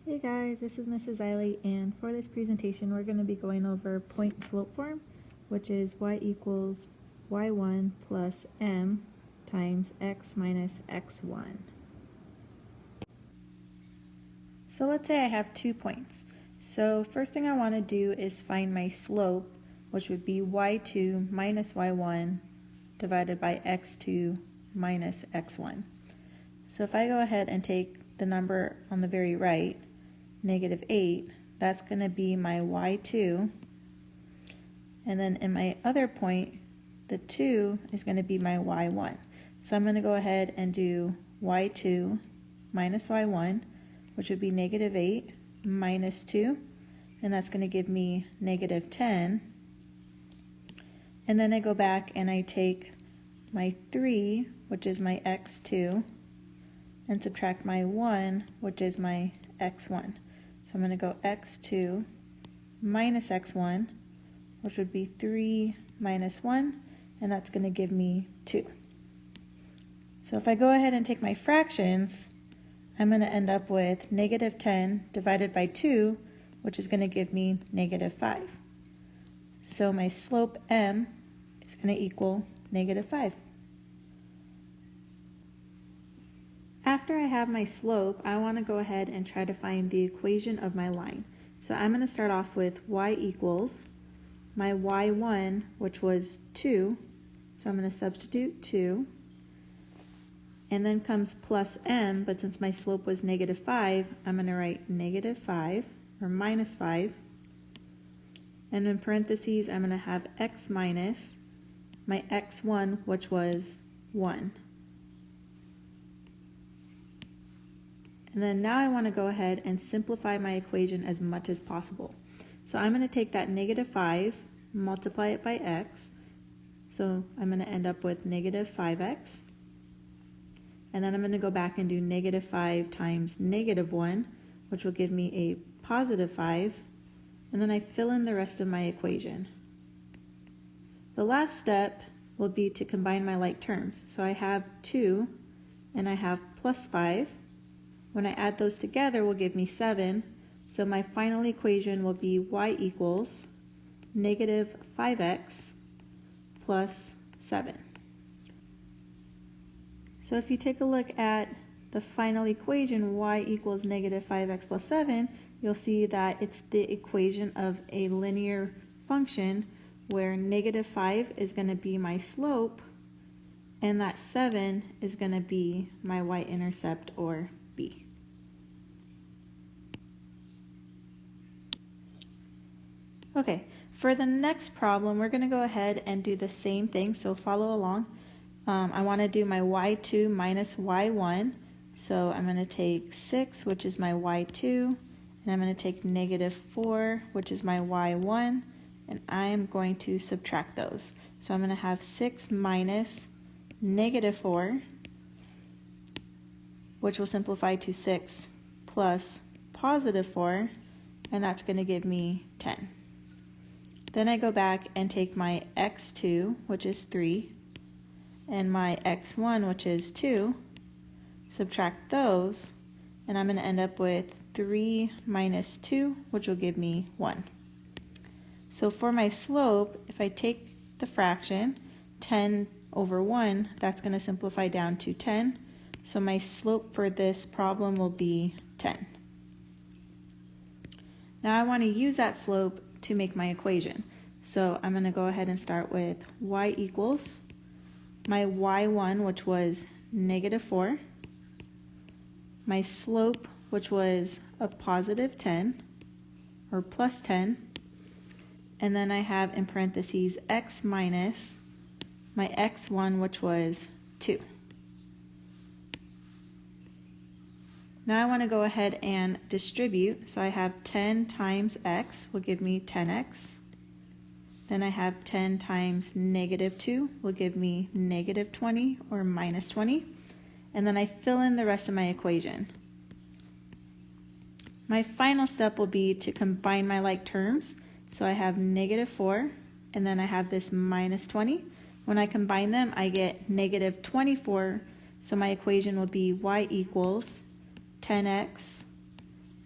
Hey guys, this is Mrs. Eiley, and for this presentation we're going to be going over point slope form, which is y equals y1 plus m times x minus x1. So let's say I have 2 points. So first thing I want to do is find my slope, which would be y2 minus y1 divided by x2 minus x1. So if I go ahead and take the number on the very right, -8, that's going to be my y2, and then in my other point, the 2 is going to be my y1. So I'm going to go ahead and do y2 minus y1, which would be -8 minus 2, and that's going to give me -10. And then I go back and I take my 3, which is my x2, and subtract my 1, which is my x1. So I'm going to go x2 minus x1, which would be 3 minus 1, and that's going to give me 2. So if I go ahead and take my fractions, I'm going to end up with -10 divided by 2, which is going to give me -5. So my slope m is going to equal -5. After I have my slope, I want to go ahead and try to find the equation of my line. So I'm going to start off with y equals my y1, which was 2, so I'm going to substitute 2, and then comes plus m, but since my slope was -5, I'm going to write -5 or -5, and in parentheses I'm going to have x minus my x1, which was 1. And then now I want to go ahead and simplify my equation as much as possible. So I'm going to take that -5, multiply it by x, so I'm going to end up with -5x, and then I'm going to go back and do -5 times -1, which will give me a +5, and then I fill in the rest of my equation. The last step will be to combine my like terms. So I have 2 and I have +5. When I add those together, will give me 7. So my final equation will be y equals -5x plus 7. So if you take a look at the final equation, y equals -5x plus 7, you'll see that it's the equation of a linear function where -5 is going to be my slope and that 7 is going to be my y-intercept, or b. Okay, for the next problem, we're going to go ahead and do the same thing, so follow along. I want to do my y2 minus y1, so I'm going to take 6, which is my y2, and I'm going to take -4, which is my y1, and I am going to subtract those. So I'm going to have 6 minus -4, which will simplify to 6 plus +4, and that's going to give me 10. Then I go back and take my x2, which is 3, and my x1, which is 2, subtract those, and I'm going to end up with 3 minus 2, which will give me 1. So for my slope, if I take the fraction, 10 over 1, that's going to simplify down to 10. So my slope for this problem will be 10. Now I want to use that slope to make my equation. So I'm going to go ahead and start with y equals my y1, which was -4, my slope, which was a +10 or +10, and then I have in parentheses x minus my x1, which was 2. Now I want to go ahead and distribute, so I have 10 times x will give me 10x. Then I have 10 times -2 will give me -20 or -20. And then I fill in the rest of my equation. My final step will be to combine my like terms. So I have -4, and then I have this -20. When I combine them, I get -24, so my equation will be y equals 10x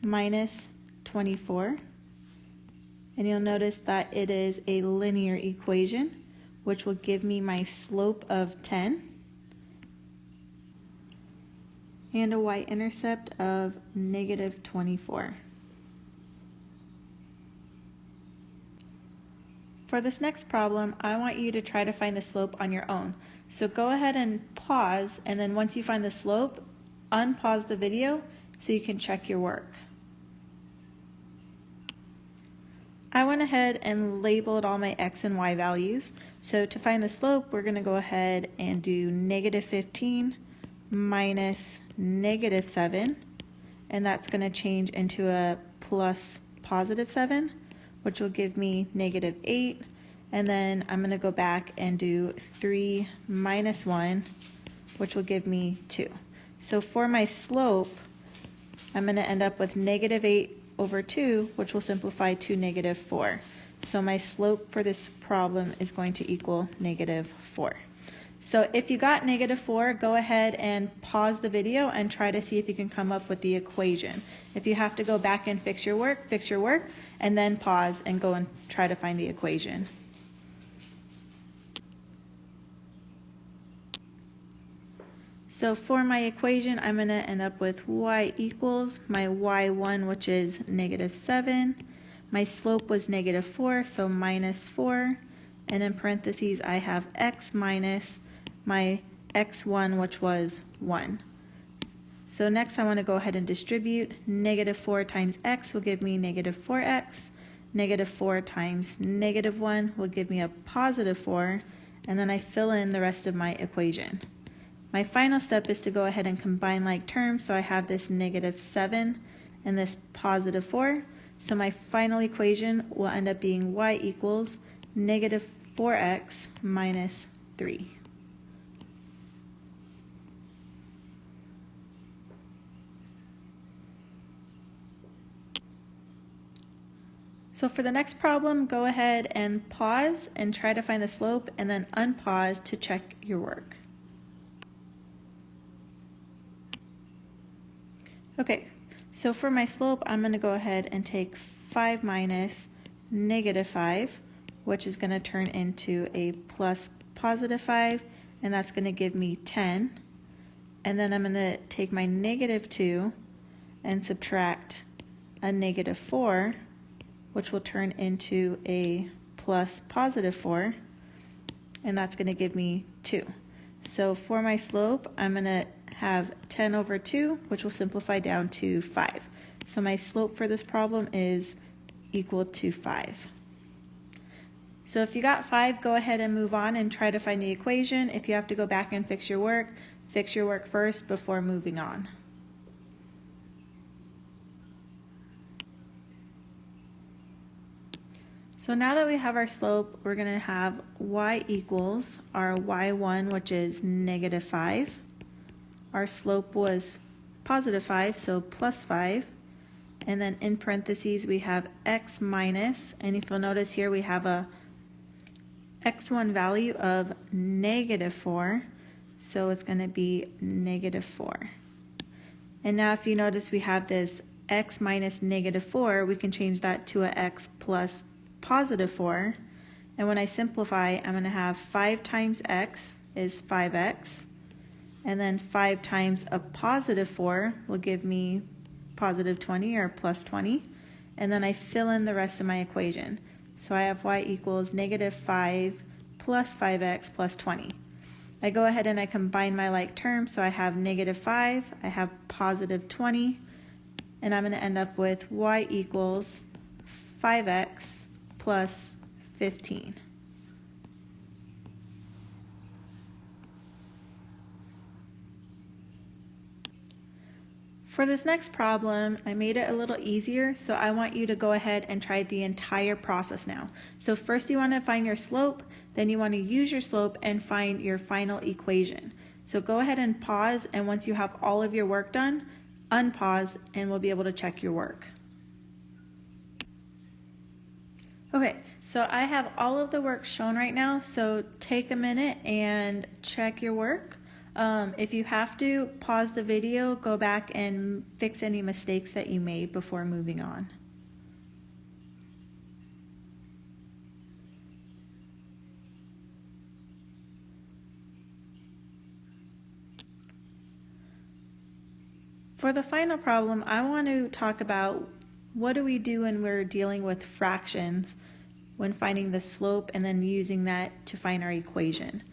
minus 24. And you'll notice that it is a linear equation, which will give me my slope of 10 and a y-intercept of negative 24. For this next problem, I want you to try to find the slope on your own. So go ahead and pause, and then once you find the slope, unpause the video so you can check your work. I went ahead and labeled all my x and y values. So to find the slope, we're going to go ahead and do negative 15 minus negative 7, and that's going to change into a plus positive 7, which will give me negative 8, and then I'm going to go back and do 3 minus 1, which will give me 2. So for my slope, I'm going to end up with negative 8 over 2, which will simplify to negative 4. So my slope for this problem is going to equal negative 4. So if you got negative 4, go ahead and pause the video and try to see if you can come up with the equation. If you have to go back and fix your work, and then pause and go and try to find the equation. So for my equation, I'm going to end up with y equals my y1, which is negative 7. My slope was negative 4, so minus 4. And in parentheses, I have x minus my x1, which was 1. So next I want to go ahead and distribute. Negative 4 times x will give me negative 4x. Negative 4 times negative 1 will give me a positive 4. And then I fill in the rest of my equation. My final step is to go ahead and combine like terms, so I have this negative 7 and this positive 4. So my final equation will end up being y equals negative 4x minus 3. So for the next problem, go ahead and pause and try to find the slope, and then unpause to check your work. Okay, so for my slope, I'm going to go ahead and take 5 minus negative 5, which is going to turn into a plus positive 5, and that's going to give me 10. And then I'm going to take my negative 2 and subtract a negative 4, which will turn into a plus positive 4, and that's going to give me 2. So for my slope, I'm going to have 10 over 2, which will simplify down to 5. So my slope for this problem is equal to 5. So if you got 5, go ahead and move on and try to find the equation. If you have to go back and fix your work first before moving on. So now that we have our slope, we're going to have y equals our y1, which is negative 5. Our slope was positive 5, so plus 5. And then in parentheses, we have x minus, and if you'll notice here, we have a x1 value of negative 4, so it's going to be negative 4. And now if you notice, we have this x minus negative 4, we can change that to a x plus positive 4. And when I simplify, I'm going to have 5 times x is 5x. And then 5 times a positive 4 will give me positive 20 or plus 20. And then I fill in the rest of my equation. So I have y equals negative 5 plus 5x plus 20. I go ahead and I combine my like terms. So I have negative 5, I have positive 20, and I'm going to end up with y equals 5x plus 15. For this next problem, I made it a little easier, so I want you to go ahead and try the entire process now. So first you want to find your slope, then you want to use your slope and find your final equation. So go ahead and pause, and once you have all of your work done, unpause and we'll be able to check your work. Okay, so I have all of the work shown right now, so take a minute and check your work. If you have to, pause the video, go back and fix any mistakes that you made before moving on. For the final problem, I want to talk about what do we do when we're dealing with fractions when finding the slope and then using that to find our equation.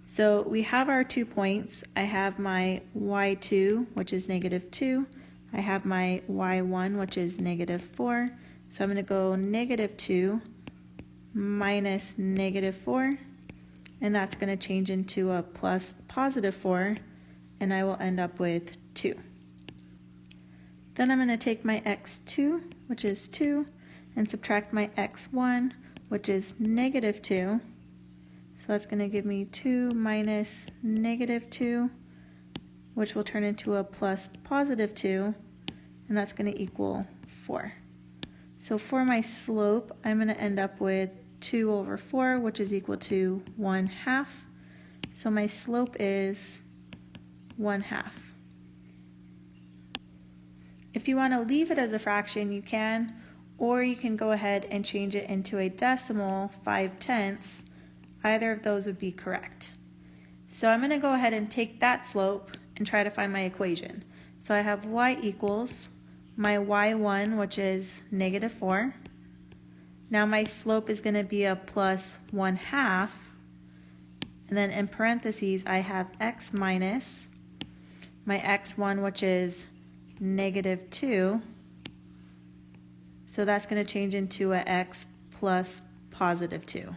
So we have our 2 points. I have my y2, which is -2. I have my y1, which is -4. So I'm going to go -2 minus -4, and that's going to change into a plus +4, and I will end up with 2. Then I'm going to take my x2, which is 2, and subtract my x1, which is -2. So that's going to give me 2 minus -2, which will turn into a plus +2, and that's going to equal 4. So for my slope, I'm going to end up with 2 over 4, which is equal to 1/2. So my slope is 1/2. If you want to leave it as a fraction, you can, or you can go ahead and change it into a decimal, 5/10. Either of those would be correct. So I'm going to go ahead and take that slope and try to find my equation. So I have y equals my y1, which is -4. Now my slope is going to be a plus 1/2. And then in parentheses, I have x minus my x1, which is -2. So that's going to change into a x plus +2.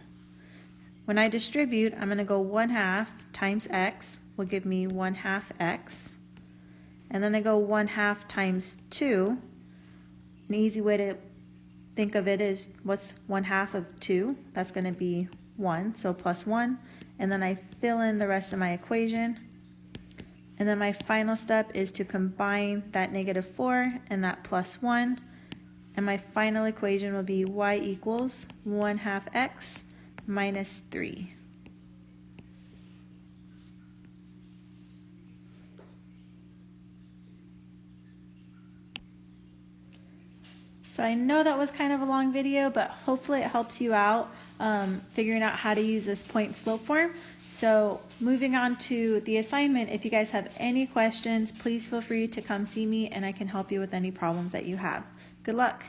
When I distribute, I'm going to go 1/2 times x will give me 1/2 x. And then I go 1/2 times 2. An easy way to think of it is, what's 1/2 of 2? That's going to be 1, so plus 1. And then I fill in the rest of my equation. And then my final step is to combine that -4 and that plus 1. And my final equation will be y equals 1/2 x minus 3. So I know that was kind of a long video, but hopefully it helps you out figuring out how to use this point slope form. So moving on to the assignment, if you guys have any questions, please feel free to come see me and I can help you with any problems that you have. Good luck.